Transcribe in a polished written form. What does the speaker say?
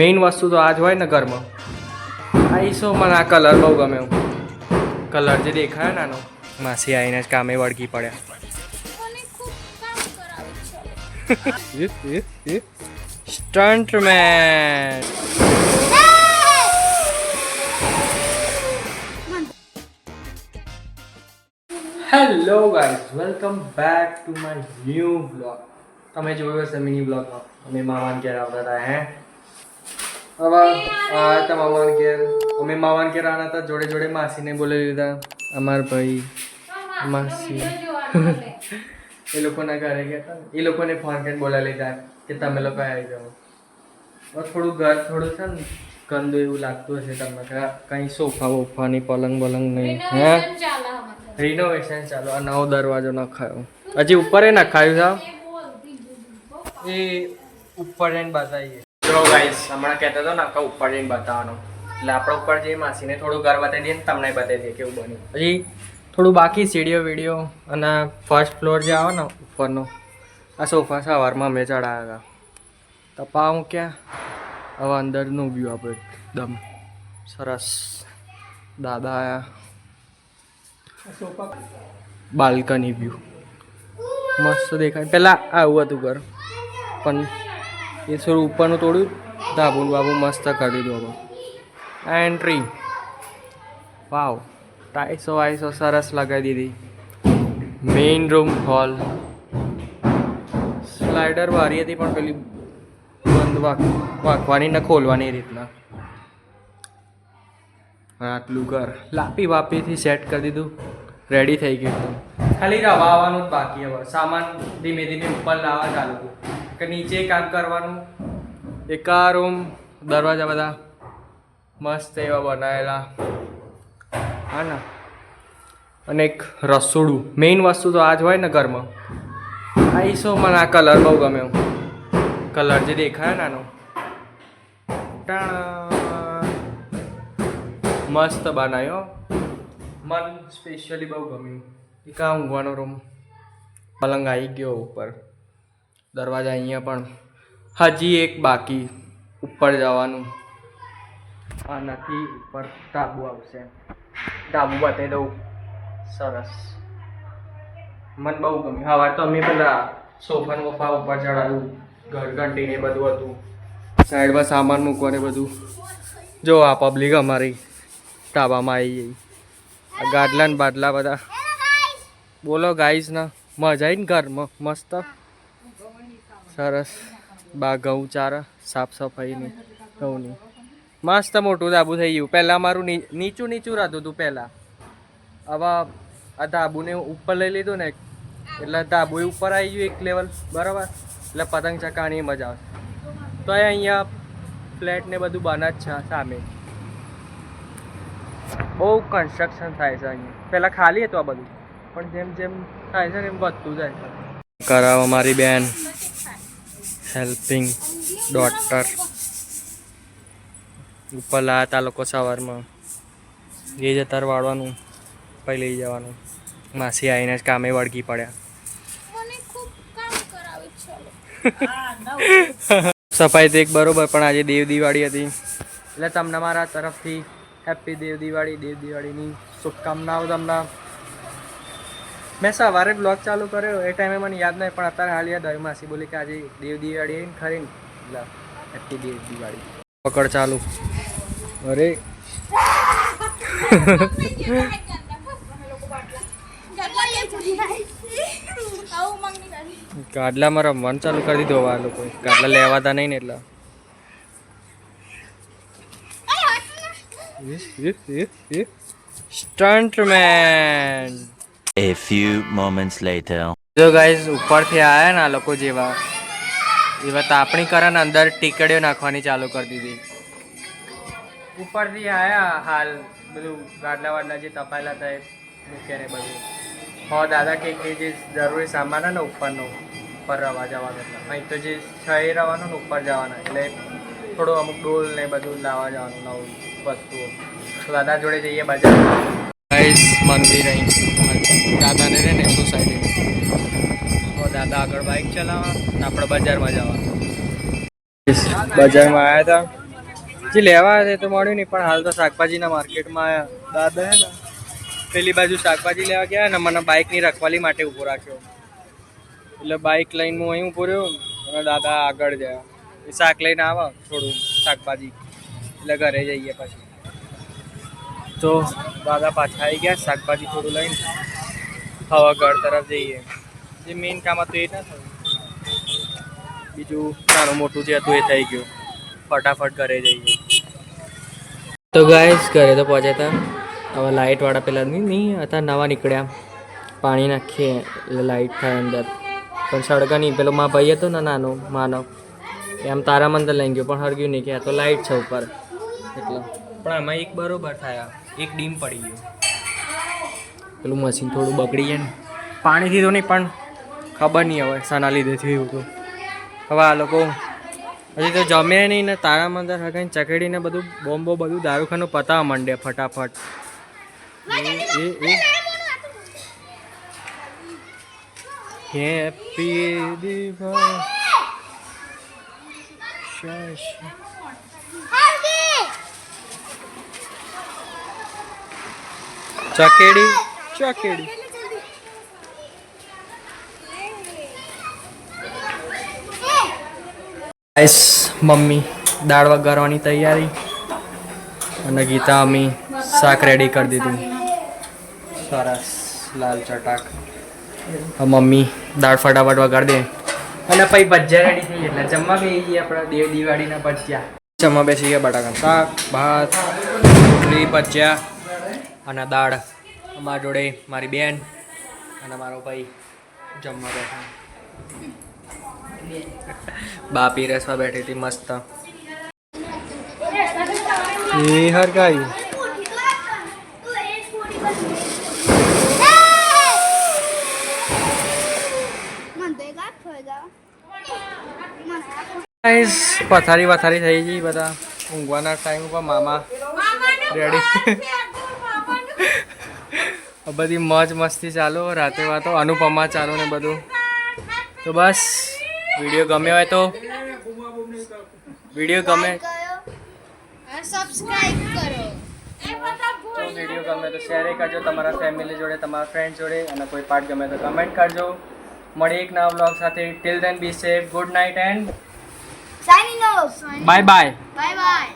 Main વસ્તુ તો આ જ હોય ને ઘરમાં. આઈસો મને આ કલર બહુ ગમ્યો. કલર જે દેખાયો નાનો માસી આવીને જ કામે વળગી પડ્યા. Stuntman. Hello guys, welcome back to my new blog. તમે જોયું હશે મિની બ્લોગમાં અમે મામાન ઘેર આવતા હતા. હવે આ હતા મામાન ઘેર. અમે મામાન ઘેર આવતા હતા, જોડે જોડે માસીને બોલાવી લીધા. અમાર ભાઈ માસી એ લોકોના ઘરે ગયા હતા. એ લોકોને ફોન કરીને બોલાવી લીધા કે તમે લોકો આવી જાઓ. થોડું ઘર થોડું છે ને ગંદુ એવું લાગતું હશે તમને, કંઈ સોફા બોફાની પલંગ બલંગ નહીં. હે રિનોવેશન ચાલો. આ નવો દરવાજો નખાયો, હજી ઉપર નખાયું છે. એ ઉપર જઈને બતાવીએ. જો ગાઈસ હમણાં કહેતા હતો ને કે ઉપર જઈને બતાવવાનો, એટલે આપણે ઉપર જઈએ માસીને થોડું ઘર બતાવી દઈએ ને તમને બતાવી દઈએ કેવું બન્યું. હજી થોડું બાકી સીડીઓ વિડીયો અને ફર્સ્ટ ફ્લોર જે આવે ને ઉપરનો આ સોફા સવારમાં અમે ચડાવ્યા હતા. તપા હું ક્યાં હવે અંદરનું વ્યૂ આપણે એકદમ સરસ. દાદા આયા, બાલ્કની વ્યૂ મસ્ત દેખાય. પહેલાં આવું હતું ઘર, પણ એ થોડું ઉપરનું તોડ્યું, ધાબું બાબુ મસ્ત કરી દીધું. હવે આ એન્ટ્રી, વાવ, ટાઈસો વાઈસો સરસ લગાવી દીધી. મેઇન રૂમ હોલ, સ્લાઇડર વારી હતી પણ પેલી બંધ વાંકવાની ને ખોલવાની રીતના. આટલું ઘર લાપી વાપીથી સેટ કરી દીધું, રેડી થઈ ગયું. ખાલી રવાવાનું જ બાકી. હવે સામાન ધીમે ધીમે ઉપર લાવવા ચાલુ હતું કે નીચે કામ કરવાનું. એક આ રૂમ, દરવાજા બધા મસ્ત એવા બનાવેલા. હા ને, અને એક રસોડું. મેઇન વસ્તુ તો આ જ હોય ને ઘરમાં. આઈસો મને આ કલર બહુ ગમ્યો. કલર જે દેખાયો નાનો મસ્ત બનાવ્યો. મન સ્પેશિયલી બહુ ગમ્યું. એક આ ઊંઘવાનો રૂમ, પલંગ આવી ગયો ઉપર. દરવાજા અહીંયા પણ હજી એક બાકી ઉપર જવાનું. આ નથી, ઉપર ધાબુ આવશે. ધાબુ બતાવી દઉં, સરસ. મને બહુ ગમ્યું. સવારે તો અમે પેલા સોફા વોફા ઉપર ચડાવ્યું, ઘરઘંટી ને બધું હતું. સાઈડમાં સામાન મૂકવાને બધું. જો આ પબ્લિક અમારી ધાબામાં આવી ગઈ. આ ગાડલા ને બાદલા બધા. બોલો ગાઈસ ના મજા આવી ને ઘરમાં મસ્ત સરસ. બા ઘઉં ચારા સાફ સફાઈની ઘઉંની મસ્ત મોટું ધાબુ થઈ ગયું. પહેલાં મારું નીચું નીચું રહેતું હતું પહેલાં. હવે આ ધાબુને ઉપર લઈ લીધું ને એટલે ધાબુ ઉપર આવી ગયું એક લેવલ, બરાબર. એટલે પતંગ ચકાવવાની મજા આવે. તો અહીંયા ફ્લેટ ને બધું બને જ છે સામે. બહુ કન્સ્ટ્રક્શન થાય છે અહીંયા. પહેલાં ખાલી હતું આ બધું, પણ જેમ જેમ થાય છે ને એમ વધતું જાય છે. કરાવો મારી બેન, હેલ્પિંગ ડોટર. ઉપર લાયા હતા લોકો સવારમાં. એ જતા વાળવાનું, પછી લઈ જવાનું. માસી આવીને જ કામે વળગી પડ્યા. સફાઈ તો એક બરોબર, પણ આજે દેવ દિવાળી હતી એટલે તમને મારા તરફથી હેપી દેવ દિવાળી. દેવ દિવાળીની શુભકામનાઓ તમને. મેં સવારે બ્લોગ ચાલુ કર્યો એ ટાઈમે મને યાદ નહીં, પણ અત્યારે હાલ યાદ આવ્યું. માસી બોલી કે આજે દેવ દિવાળી ખરી ને, એટલે હેપી દેવ દિવાળી. પકડ ચાલુ. અરે ગાડલામાં રમવાનું ચાલુ કરી દીધું આ લોકો. ગાડલા લેવાતા નહીં ને એટલે. સ્ટન્ટમેન. A few moments later. જો ગાઈઝ ઉપરથી આયા ને આ લોકો જેવા એવા તાપણી કરે ને અંદર ટીકડીઓ નાખવાની ચાલુ કરી દીધી. ઉપરથી આયા હાલ બધું ગાડલા વાડલા જે તપાયેલા હતા એ મૂકે ને બધું. હા દાદા કે જે જરૂરી સામાન ને ઉપરનો ઉપર રવા જવાનું. અહીં તો જે છે એ રવાનું ને ઉપર જવાના, એટલે થોડું અમુક ડોલ ને બધું લાવવા જવાનું નવું વસ્તુઓ. દાદા જોડે જઈએ બજારમાં. ગાઈસ મંદિર અહીં દાદાને રહે ને સોસાયટી. દાદા આગળ બાઇક ચલાવવા ને આપણે બજારમાં જવા. બજારમાં આવ્યા હતા જે લેવા આવે તો મળ્યું નહીં, પણ હાલ તો શાકભાજીના માર્કેટમાં દાદા હે ને પેલી બાજુ શાકભાજી લેવા ગયા ને મને બાઇકની રખવાલી માટે ઊભો રાખ્યો. એટલે બાઇક લઈને હું અહીં ઊભો રહ્યો અને દાદા આગળ ગયા. એ શાક લઈને આવે થોડું શાકભાજી, એટલે ઘરે જઈએ પછી. તો દાદા પાછા આવી ગયા શાકભાજી થોડું લઈને. હવે ઘર તરફ જઈએ. જે મેઇન કામ હતું એ ના થયું, બીજું નાનું મોટું જે હતું એ થઈ ગયું. ફટાફટ ઘરે જઈએ. તો ગાઈસ ઘરે તો પહોંચ્યા હતા. હવે લાઇટવાળા પેલા નહીં હતા નવા નીકળ્યા, પાણી નાખીએ એટલે લાઇટ થાય અંદર. પણ સળગા નહીં. પેલો મા ભાઈ હતો ને નાનો માનવ, એમ તારામાં અંદર લઈ ગયો પણ હરગ્યું નહીં કે આ તો લાઇટ છે ઉપર એટલે. પણ આમાં એક બરોબર થયા, એક ડીમ પડી ગયું. પેલું મશીન થોડું બગડી જાય ને પાણીથી તો નહીં, પણ ખબર નહીં હવે શાના લીધે થયું હતું. હવે આ લોકો હજી તો જમે નહીં ને તારામાં અંદર હગાઈને ચકેડીને બધું બોમ્બો બધું દારૂખાનું પતાવવા માંડે ફટાફટ. હેપી દિવસ ચકેડી ચકેડી. ગાઈસ મમ્મી દાળ વઘારવાની તૈયારી અને ગીતા અમ્મી શાક રેડી કરી દીધું સરસ લાલ ચટાક. મમ્મી દાળ ફટાફટ વઘાર દે અને પછી ભજીયા રેડી થઈ એટલે જમવા બેસી જઈએ. આપણા દિવાળીના ભજીયા જમવા બેસી ગયા. બટાકાનું શાક, ભાત, રોટલી, ભજીયા અને દાળ. અમારા જોડે મારી બેન અને મારો ભાઈ જમવા બેઠા. બા પીરસવા બેઠી હતી મસ્ત. એ હરગાઈ પથારી વથારી થઈ ગઈ. બધા ઊંઘવાના ટાઈમ ઉપર મામા રેડી. બધી મોજ મસ્તી ચાલુ, રાતે વાતો અનુપમા ચાલુ ને બધું. તો બસ વિડીયો ગમ્યો હોય તો વિડીયો ગમે સબસ્ક્રાઇબ કરો. તો વિડીયો ગમે તો શેર કરજો તમારા ફેમિલી જોડે, તમારા ફ્રેન્ડ જોડે, અને કોઈ પાર્ટ ગમે તો કમેન્ટ કરજો. મળી એક નવા બ્લોગ સાથે. Till then be safe, good night and signing off. Bye bye. Bye by.